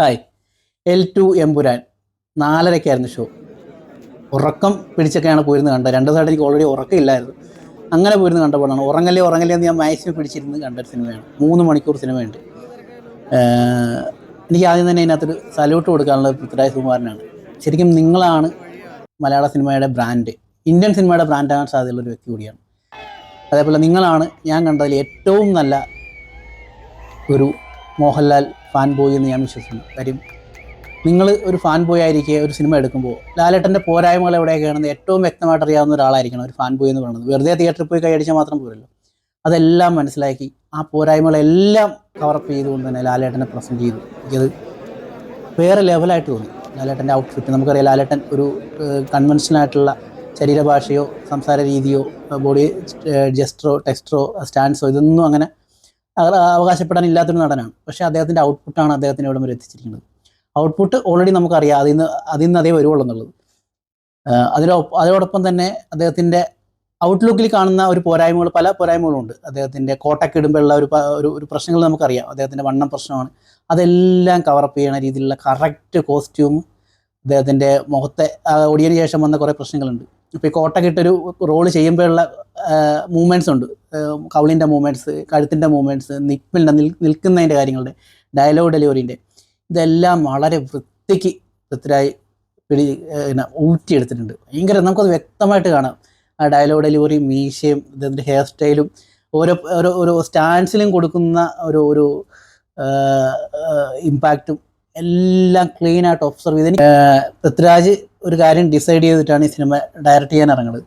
Hi. L2 Empuraan 4:30-ആയിരുന്നു show. ഉറക്കം പിടിച്ചൊക്കെയാണ് പോയിരുന്ന് കണ്ടത്. 2 ദിവസമായിട്ട് എനിക്ക് ഓൾറെഡി ഉറക്കമില്ലായിരുന്നു. അങ്ങനെ പോയിരുന്ന് കണ്ടപ്പോഴാണ് ഉറങ്ങല്ലേ ഉറങ്ങല്ലേ എന്ന് ഞാൻ മാക്സിമം പിടിച്ചിരുന്ന് കണ്ടൊരു സിനിമയാണ്. 3 മണിക്കൂർ സിനിമയുണ്ട്. എനിക്ക് ആദ്യം തന്നെ ഇതിനകത്തൊരു സല്യൂട്ട് കൊടുക്കാനുള്ളത് പൃഥ്വിരാജ് സുകുമാരനാണ്. ശരിക്കും നിങ്ങളാണ് മലയാള സിനിമയുടെ ബ്രാൻഡ്. ഇന്ത്യൻ സിനിമയുടെ ബ്രാൻഡാകാൻ സാധ്യതയുള്ളൊരു വ്യക്തി കൂടിയാണ്. അതേപോലെ നിങ്ങളാണ് ഞാൻ കണ്ടതിൽ ഏറ്റവും നല്ല ഒരു മോഹൻലാൽ ഫാൻ ബോയ് എന്ന് ഞാൻ വിശ്വസിക്കുന്നു. കാര്യം നിങ്ങൾ ഒരു ഫാൻ ബോയ് ആയിരിക്കുക ഒരു സിനിമ എടുക്കുമ്പോൾ ലാലേട്ടൻ്റെ പോരായ്മകൾ എവിടെയൊക്കെയാണെന്ന് ഏറ്റവും വ്യക്തമായിട്ട് അറിയാവുന്ന ഒരാളായിരിക്കണം ഒരു ഫാൻ ബോയ് എന്ന് പറയുന്നത്. വെറുതെ തിയേറ്ററിൽ പോയി കൈയടിച്ചാൽ മാത്രം പോരല്ലോ. അതെല്ലാം മനസ്സിലാക്കി ആ പോരായ്മകളെല്ലാം കവറപ്പ് ചെയ്തുകൊണ്ട് തന്നെ ലാലേട്ടനെ പ്രസൻറ്റ് ചെയ്തു. എനിക്കത് വേറെ ലെവലായിട്ട് തോന്നി. ലാലേട്ടൻ്റെ ഔട്ട്ഫിറ്റ് നമുക്കറിയാം, ലാലേട്ടൻ ഒരു കൺവെൻഷനായിട്ടുള്ള ശരീരഭാഷയോ സംസാര രീതിയോ ബോഡി ജസ്റ്ററോ ടെക്സ്റ്ററോ സ്റ്റാൻസോ ഇതൊന്നും അങ്ങനെ അവകാശപ്പെടാനില്ലാത്തൊരു നടനാണ്. പക്ഷേ അദ്ദേഹത്തിൻ്റെ ഔട്ട്പുട്ടാണ് അദ്ദേഹത്തിന് ഇവിടെ വരെ എത്തിച്ചിരിക്കുന്നത്. ഔട്ട്പുട്ട് ഓൾറെഡി നമുക്കറിയാം, അതിൽ നിന്ന് അതേ വരുവുള്ളൂ എന്നുള്ളത്. അതോടൊപ്പം തന്നെ അദ്ദേഹത്തിൻ്റെ ഔട്ട്ലുക്കിൽ കാണുന്ന ഒരു പോരായ്മകൾ, പല പോരായ്മകളുണ്ട്. അദ്ദേഹത്തിൻ്റെ കോട്ടൊക്കെ ഇടുമ്പോഴുള്ള ഒരു പ്രശ്നങ്ങൾ നമുക്കറിയാം. അദ്ദേഹത്തിൻ്റെ വണ്ണം പ്രശ്നമാണ്. അതെല്ലാം കവറപ്പ് ചെയ്യണ രീതിയിലുള്ള കറക്റ്റ് കോസ്റ്റ്യൂം, അദ്ദേഹത്തിൻ്റെ മുഖത്തെ ഒടിയതിന് ശേഷം വന്ന കുറേ പ്രശ്നങ്ങളുണ്ട്. ഇപ്പോൾ ഈ കോട്ടൊക്കെ ഇട്ടൊരു റോള് ചെയ്യുമ്പോഴുള്ള മൂവ്മെൻറ്റ്സ് ഉണ്ട്. കവിളിൻ്റെ മൂവ്മെൻറ്റ്സ്, കഴുത്തിൻ്റെ മൂവ്മെൻറ്റ്സ്, നിൽക്കുന്നതിൻ്റെ കാര്യങ്ങളുടെ ഡയലോഗ് ഡെലിവറിൻ്റെ ഇതെല്ലാം വളരെ വൃത്തിക്ക് പൃഥ്വിരാജ് ഊറ്റിയെടുത്തിട്ടുണ്ട്. ഭയങ്കര നമുക്കത് വ്യക്തമായിട്ട് കാണാം. ആ ഡയലോഗ് ഡെലിവറിയും മീശയും ഇതിൻ്റെ ഹെയർ സ്റ്റൈലും ഓരോ ഓരോ ഓരോ സ്റ്റാൻസിലും കൊടുക്കുന്ന ഒരു ഇമ്പാക്റ്റും എല്ലാം ക്ലീനായിട്ട് ഒബ്സർവ് ചെയ്ത് പൃഥ്വിരാജ് ഒരു കാര്യം ഡിസൈഡ് ചെയ്തിട്ടാണ് ഈ സിനിമ ഡയറക്റ്റ് ചെയ്യാൻ ഇറങ്ങുന്നത്.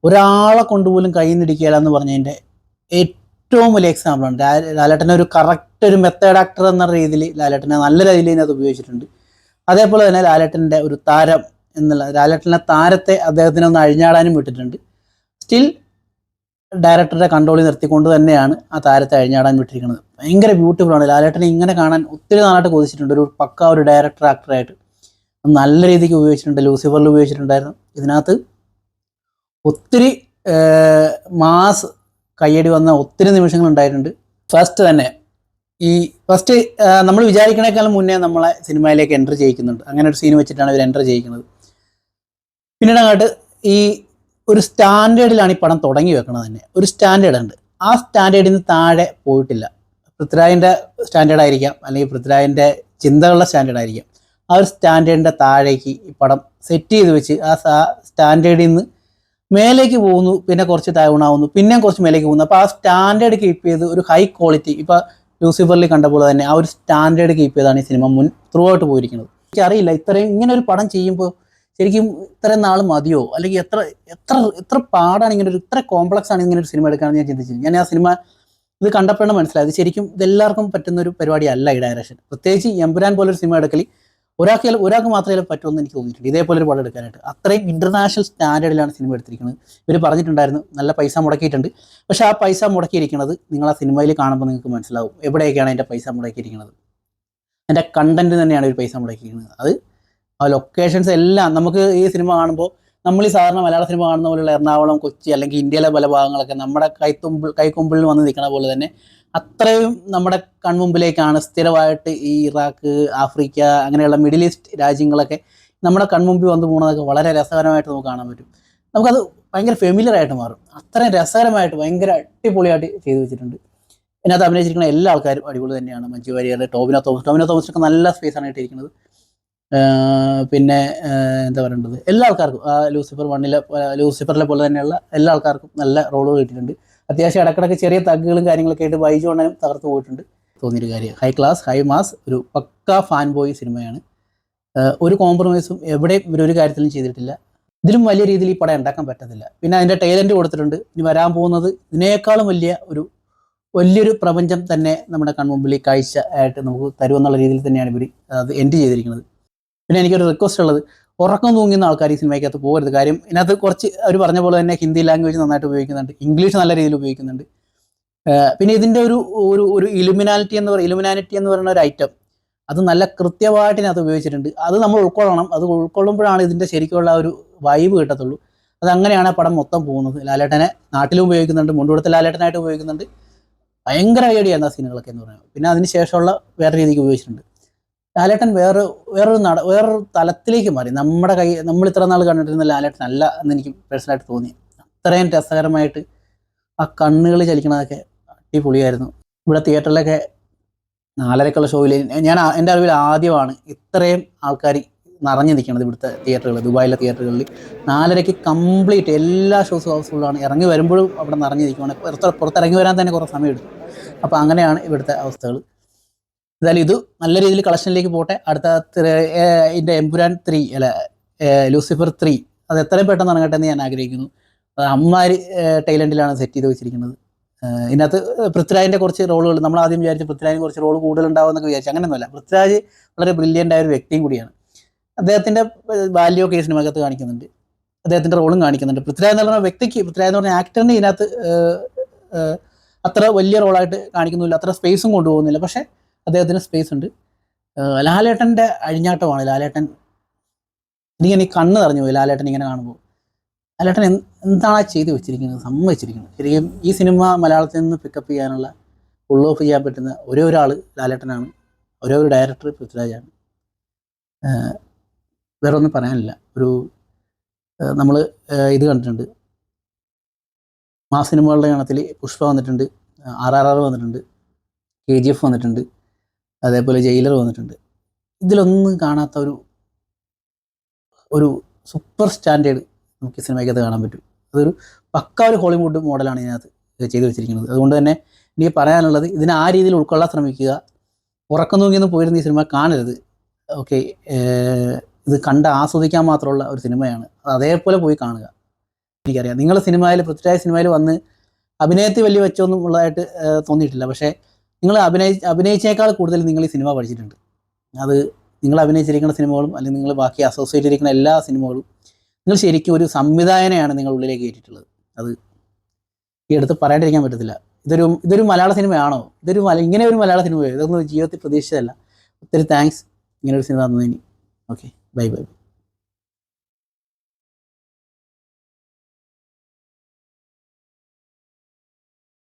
ഒരാളെ കൊണ്ടുപോലും കയ്യിൽ നിന്ന് ഇടിക്കുകയില്ല എന്ന് പറഞ്ഞതിൻ്റെ ഏറ്റവും വലിയ എക്സാമ്പിളാണ്. ലാലേട്ടനെ ഒരു കറക്റ്റ് ഒരു മെത്തേഡ് ആക്ടർ എന്ന രീതിയിൽ ലാലേട്ടനെ നല്ല രീതിയിൽ ഇതിനകത്ത് ഉപയോഗിച്ചിട്ടുണ്ട്. അതേപോലെ തന്നെ ലാലേട്ടൻ്റെ ഒരു താരം എന്നുള്ള ലാലേട്ടൻ്റെ താരത്തെ അദ്ദേഹത്തിനെ ഒന്ന് അഴിഞ്ഞാടാനും വിട്ടിട്ടുണ്ട്. സ്റ്റിൽ ഡയറക്ടറുടെ കൺട്രോളിൽ നിർത്തിക്കൊണ്ട് തന്നെയാണ് ആ താരത്തെ അഴിഞ്ഞാടാൻ വിട്ടിരിക്കുന്നത്. ഭയങ്കര ബ്യൂട്ടിഫുള്ളാണ്. ലാലേട്ടനെ ഇങ്ങനെ കാണാൻ ഒത്തിരി നാളായിട്ട് കൊതിച്ചിട്ടുണ്ട്. ഒരു പക്ക ഒരു ഡയറക്ടർ ആക്ടറായിട്ട് നല്ല രീതിക്ക് ഉപയോഗിച്ചിട്ടുണ്ട്. ലൂസിഫറിൽ ഉപയോഗിച്ചിട്ടുണ്ടായിരുന്നു. ഇതിനകത്ത് ഒത്തിരി മാസ് കയ്യടി വന്ന ഒത്തിരി നിമിഷങ്ങളുണ്ടായിട്ടുണ്ട്. ഫസ്റ്റ് നമ്മൾ വിചാരിക്കണേക്കാളും മുന്നേ നമ്മളെ സിനിമയിലേക്ക് എൻ്റർ ചെയ്യിക്കുന്നുണ്ട്. അങ്ങനെ ഒരു സീൻ വെച്ചിട്ടാണ് ഇവർ എൻ്റർ ചെയ്യിക്കുന്നത്. പിന്നീട് അങ്ങോട്ട് ഈ ഒരു സ്റ്റാൻഡേർഡിലാണ് ഈ പടം തുടങ്ങി വെക്കുന്നത് തന്നെ. ഒരു സ്റ്റാൻഡേർഡ് ഉണ്ട്. ആ സ്റ്റാൻഡേർഡിൽ നിന്ന് താഴെ പോയിട്ടില്ല. പൃഥ്വിരാജിൻ്റെ സ്റ്റാൻഡേർഡ് ആയിരിക്കാം, അല്ലെങ്കിൽ പൃഥ്വിരാജിൻ്റെ ചിന്തകളുടെ സ്റ്റാൻഡേർഡ് ആയിരിക്കാം. ആ ഒരു സ്റ്റാൻഡേർഡിൻ്റെ താഴേക്ക് ഈ പടം സെറ്റ് ചെയ്ത് വെച്ച് ആ സ്റ്റാൻഡേർഡിൽ നിന്ന് മേലേക്ക് പോകുന്നു, പിന്നെ കുറച്ച് ഡൗണാവുന്നു, പിന്നെയും കുറച്ച് മേലേക്ക് പോകുന്നു. അപ്പോൾ ആ സ്റ്റാൻഡേർഡ് കീപ്പ് ചെയ്ത് ഒരു ഹൈ ക്വാളിറ്റി, ഇപ്പോൾ ലൂസിഫറിൽ കണ്ട പോലെ തന്നെ ആ ഒരു സ്റ്റാൻഡേർഡ് കീപ്പ് ചെയ്താണ് ഈ സിനിമ ത്രൂ ഔട്ട് പോയിരിക്കുന്നത്. എനിക്കറിയില്ല, ഇത്രയും ഇങ്ങനെ ഒരു പടം ചെയ്യുമ്പോൾ ശരിക്കും ഇത്രയും നാൾ മതിയോ, അല്ലെങ്കിൽ എത്ര പാടാണ് ഇങ്ങനെ ഇത്ര കോംപ്ലക്സ് ആണ് ഇങ്ങനെ ഒരു സിനിമ എടുക്കാമെന്ന് ഞാൻ ചിന്തിച്ചു. ഞാൻ ആ സിനിമ ഇത് കണ്ടപ്പോഴാണ് മനസ്സിലായത് ശരിക്കും ഇതെല്ലാവർക്കും പറ്റുന്ന ഒരു പരിപാടിയല്ല ഈ ഡയറക്ഷൻ. പ്രത്യേകിച്ച് എമ്പുരാൻ പോലൊരു സിനിമ എടുക്കൽ ഒരാൾക്ക് മാത്രമേ പറ്റുമെന്ന് എനിക്ക് തോന്നിയിട്ടുണ്ട് ഇതേപോലൊരു പടം എടുക്കാനായിട്ട്. അത്രയും ഇൻ്റർനാഷണൽ സ്റ്റാൻഡേർഡിലാണ് സിനിമ എടുത്തിരിക്കുന്നത്. ഇവർ പറഞ്ഞിട്ടുണ്ടായിരുന്നു നല്ല പൈസ മുടക്കിയിട്ടുണ്ട്. പക്ഷേ ആ പൈസ മുടക്കിയിരിക്കുന്നത് നിങ്ങൾ ആ സിനിമയിൽ കാണുമ്പോൾ നിങ്ങൾക്ക് മനസ്സിലാവും എവിടെയൊക്കെയാണ് അതിൻ്റെ പൈസ മുടക്കിയിരിക്കുന്നത്. അതിൻ്റെ കണ്ടൻറ്റ് തന്നെയാണ് ഒരു പൈസ മുടക്കിയിരിക്കുന്നത്. അത് ആ ലൊക്കേഷൻസ് എല്ലാം നമുക്ക് ഈ സിനിമ കാണുമ്പോൾ നമ്മൾ ഈ സാധാരണ മലയാള സിനിമ കാണുന്ന പോലെയുള്ള എറണാകുളം, കൊച്ചി അല്ലെങ്കിൽ ഇന്ത്യയിലെ പല ഭാഗങ്ങളൊക്കെ നമ്മുടെ കൈക്കുമ്പിളിൽ വന്ന് നിൽക്കുന്ന പോലെ തന്നെ അത്രയും നമ്മുടെ കൺമുമ്പിലേക്കാണ് സ്ഥിരമായിട്ട് ഈ ഇറാഖ്, ആഫ്രിക്ക അങ്ങനെയുള്ള മിഡിൽ ഈസ്റ്റ് രാജ്യങ്ങളൊക്കെ നമ്മുടെ കൺമുമ്പിൽ വന്നു പോകുന്നതൊക്കെ വളരെ രസകരമായിട്ട് നമുക്ക് കാണാൻ പറ്റും. നമുക്കത് ഭയങ്കര ഫെമിലിയർ ആയിട്ട് മാറും. അത്രയും രസകരമായിട്ട് ഭയങ്കര അടിപൊളിയായിട്ട് ചെയ്തു വെച്ചിട്ടുണ്ട്. ഇതിനകത്ത് അഭിനയിച്ചിരിക്കുന്ന എല്ലാ ആൾക്കാരും അടിപൊളി തന്നെയാണ്. മഞ്ജു വാര്യർ, ടോവിനോ തോമസിനൊക്കെ നല്ല സ്പേസാണ് ഇട്ടിരിക്കുന്നത്. പിന്നെ എന്താ പറയേണ്ടത്, എല്ലാ ആൾക്കാർക്കും ലൂസിഫറിലെ പോലെ തന്നെയുള്ള എല്ലാ ആൾക്കാർക്കും നല്ല റോളുകൾ കിട്ടിയിട്ടുണ്ട്. അത്യാവശ്യം ഇടക്കിടക്ക് ചെറിയ തഗ്ഗുകളും കാര്യങ്ങളൊക്കെ ആയിട്ട് ബൈജു അണ്ണനും തകർത്ത് പോയിട്ടുണ്ട്. തോന്നിയൊരു കാര്യം, ഹൈ ക്ലാസ് ഹൈ മാസ് ഒരു പക്ക ഫാൻ ബോയ് സിനിമയാണ്. ഒരു കോംപ്രമൈസും എവിടെയും ഇവരൊരു കാര്യത്തിലും ചെയ്തിട്ടില്ല. ഇതിലും വലിയ രീതിയിൽ ഈ പടം ഉണ്ടാക്കാൻ പറ്റത്തില്ല. പിന്നെ അതിൻ്റെ ടൈലൻറ്റ് കൊടുത്തിട്ടുണ്ട്. ഇനി വരാൻ പോകുന്നത് ഇതിനേക്കാളും വലിയൊരു പ്രപഞ്ചം തന്നെ നമ്മുടെ കൺമുമ്പിൽ കാഴ്ച ആയിട്ട് നമുക്ക് തരുമെന്നുള്ള രീതിയിൽ തന്നെയാണ് ഇവർ അത് എൻഡ് ചെയ്തിരിക്കുന്നത്. പിന്നെ എനിക്കൊരു റിക്വസ്റ്റ് ഉള്ളത്, ഉറക്കം തൂങ്ങുന്ന ആൾക്കാർ ഈ സിനിമയ്ക്കകത്ത് പോകരുത്. കാര്യം ഇതിനകത്ത് കുറച്ച് അവർ പറഞ്ഞ പോലെ തന്നെ ഹിന്ദി ലാംഗ്വേജ് നന്നായിട്ട് ഉപയോഗിക്കുന്നുണ്ട്, ഇംഗ്ലീഷ് നല്ല രീതിയിൽ ഉപയോഗിക്കുന്നുണ്ട്. പിന്നെ ഇതിൻ്റെ ഒരു ഇലുമിനാനിറ്റി എന്ന് പറയുന്ന ഒരു ഐറ്റം അത് നല്ല കൃത്യമായിട്ട് ഇതിനകത്ത് ഉപയോഗിച്ചിട്ടുണ്ട്. അത് നമ്മൾ ഉൾക്കൊള്ളണം. അത് ഉൾക്കൊള്ളുമ്പോഴാണ് ഇതിൻ്റെ ശരിക്കുള്ള ഒരു വൈബ് കിട്ടത്തുള്ളൂ. അതങ്ങനെയാണ് ആ പടം മൊത്തം പോകുന്നത്. ലാലേട്ടനെ നാട്ടിലും ഉപയോഗിക്കുന്നുണ്ട്, മുണ്ടുകൊടുത്ത ലാലേട്ടനായിട്ട് ഉപയോഗിക്കുന്നുണ്ട്. ഭയങ്കര ഐഡിയാണ് ആ സീനുകളൊക്കെ എന്ന് പറയുന്നത്. പിന്നെ അതിന് ശേഷമുള്ള വേറെ രീതിക്ക് ഉപയോഗിച്ചിട്ടുണ്ട്. ലാലേട്ടൻ വേറൊരു തലത്തിലേക്ക് മാറി. നമ്മൾ ഇത്ര നാൾ കണ്ടിട്ടിരുന്ന ലാലേട്ടൻ അല്ല എന്ന് എനിക്ക് പേഴ്സണലായിട്ട് തോന്നി. അത്രയും രസകരമായിട്ട് ആ കണ്ണുകൾ ചലിക്കണതൊക്കെ അടിപൊളിയായിരുന്നു. ഇവിടെ തിയേറ്ററിലൊക്കെ 4:30 ഷോയിൽ എൻ്റെ അറിവിൽ ആദ്യമാണ് ഇത്രയും ആൾക്കാർ നിറഞ്ഞു നിൽക്കുന്നത്. ഇവിടുത്തെ തിയേറ്ററുകൾ, ദുബായിലെ തിയേറ്ററുകളിൽ 4:30 കംപ്ലീറ്റ് എല്ലാ ഷോസും ഹൗസ്ഫുള്ളാണ്. ഇറങ്ങി വരുമ്പോഴും അവിടെ നിറഞ്ഞു നിൽക്കുവാണ്. പുറത്തിറങ്ങി വരാൻ തന്നെ കുറേ സമയം എടുക്കും. അപ്പോൾ അങ്ങനെയാണ് ഇവിടുത്തെ അവസ്ഥകൾ. എന്തായാലും ഇത് നല്ല രീതിയിൽ കളക്ഷനിലേക്ക് പോട്ടെ. അടുത്ത ഇതിൻ്റെ എമ്പുരാൻ 3 അല്ല ലൂസിഫർ 3 അത് എത്രയും പെട്ടെന്ന് ഇറങ്ങട്ടെ എന്ന് ഞാൻ ആഗ്രഹിക്കുന്നു. അമ്മാരി ടൈലൻഡിലാണ് സെറ്റ് ചെയ്ത് വെച്ചിരിക്കുന്നത്. ഇതിനകത്ത് പൃഥ്വിരാജിൻ്റെ കുറച്ച് റോളുകൾ, നമ്മൾ ആദ്യം വിചാരിച്ചു പൃഥ്വിരാജിന് കുറച്ച് റോൾ കൂടുതലുണ്ടാവുമെന്നൊക്കെ വിചാരിച്ചു. അങ്ങനെയൊന്നുമല്ല. പൃഥ്വിരാജ് വളരെ ബ്രില്യൻ്റ് ആയ ഒരു വ്യക്തിയും കൂടിയാണ്. അദ്ദേഹത്തിൻ്റെ ബാല്യമൊക്കെ ഈ സിനിമക്കകത്ത് കാണിക്കുന്നുണ്ട്, അദ്ദേഹത്തിൻ്റെ റോളും കാണിക്കുന്നുണ്ട്. പൃഥ്വിരാജ് എന്ന് പറഞ്ഞ വ്യക്തിക്ക്, പൃഥ്വിരാജ് എന്ന് പറഞ്ഞ ആക്ടറിന് ഇതിനകത്ത് അത്ര വലിയ റോളായിട്ട് കാണിക്കുന്നില്ല, അത്ര സ്പേസും കൊണ്ടുപോകുന്നില്ല. പക്ഷേ അദ്ദേഹത്തിന് സ്പേസ് ഉണ്ട്. ലാലേട്ടൻ്റെ അഴിഞ്ഞാട്ടമാണ്. ലാലേട്ടൻ എനിക്കിനി കണ്ണ് നിറഞ്ഞു പോയി ലാലേട്ടൻ ഇങ്ങനെ കാണുമ്പോൾ. ലാലേട്ടൻ എന്താണ് ചെയ്ത് വെച്ചിരിക്കുന്നത്, സമ്മതിച്ചിരിക്കുന്നത്. ശരിക്കും ഈ സിനിമ മലയാളത്തിൽ നിന്ന് പിക്കപ്പ് ചെയ്യാനുള്ള ഫുൾ ഓഫ് ചെയ്യാൻ പറ്റുന്ന ഒരേ ഒരാൾ ലാലേട്ടനാണ്. ഒരേ ഒരു ഡയറക്ടർ പൃഥ്വിരാജാണ്. വേറെ ഒന്നും പറയാനില്ല. നമ്മൾ ഇത് കണ്ടിട്ടുണ്ട്, മാസ് സിനിമകളുടെ ഗണത്തിൽ പുഷ്പ വന്നിട്ടുണ്ട്, RRR വന്നിട്ടുണ്ട്, KGF വന്നിട്ടുണ്ട്, അതേപോലെ ജയിലർ വന്നിട്ടുണ്ട്. ഇതിലൊന്നും കാണാത്ത ഒരു സൂപ്പർ സ്റ്റാൻഡേർഡ് നമുക്ക് സിനിമയ്ക്കകത്ത് കാണാൻ പറ്റും. അതൊരു പക്ക ഒരു ഹോളിവുഡ് മോഡലാണ് ഇതിനകത്ത് ചെയ്തു വെച്ചിരിക്കുന്നത്. അതുകൊണ്ട് തന്നെ എനിക്ക് പറയാനുള്ളത്, ഇതിനെ ആ രീതിയിൽ ഉൾക്കൊള്ളാൻ ശ്രമിക്കുക. ഉറക്കം തൂങ്ങിയൊന്നും പോയിരുന്ന ഈ സിനിമ കാണരുത്. ഓക്കെ, ഇത് കണ്ട് ആസ്വദിക്കാൻ മാത്രമുള്ള ഒരു സിനിമയാണ്. അത് അതേപോലെ പോയി കാണുക. എനിക്കറിയാം നിങ്ങൾ പൃഥ്വിരാജ് സിനിമയിൽ വന്ന് അഭിനയത്തിൽ വലിയ വെച്ചൊന്നും ഉള്ളതായിട്ട് തോന്നിയിട്ടില്ല. പക്ഷേ നിങ്ങൾ അഭിനയിച്ചേക്കാൾ കൂടുതൽ നിങ്ങൾ ഈ സിനിമ പഠിച്ചിട്ടുണ്ട്. അത് നിങ്ങൾ അഭിനയിച്ചിരിക്കുന്ന സിനിമകളും അല്ലെങ്കിൽ നിങ്ങൾ ബാക്കി അസോസിയേറ്റ് ചെയ്തിരിക്കുന്ന എല്ലാ സിനിമകളും നിങ്ങൾ ശരിക്കും ഒരു സംവിധായകനെയാണ് നിങ്ങൾ ഉള്ളിലേക്ക് കയറ്റിയിട്ടുള്ളത്. അത് ഈ അടുത്ത് പറയാണ്ടിരിക്കാൻ പറ്റത്തില്ല. ഇതൊരു മലയാള സിനിമയാണോ? ഇങ്ങനെ ഒരു മലയാള സിനിമയോ? ഇതൊന്നും ജീവിതത്തിൽ പ്രതീക്ഷിച്ചതല്ല. ഒത്തിരി താങ്ക്സ് ഇങ്ങനെ ഒരു സിനിമ തന്നതിന്. Okay, by.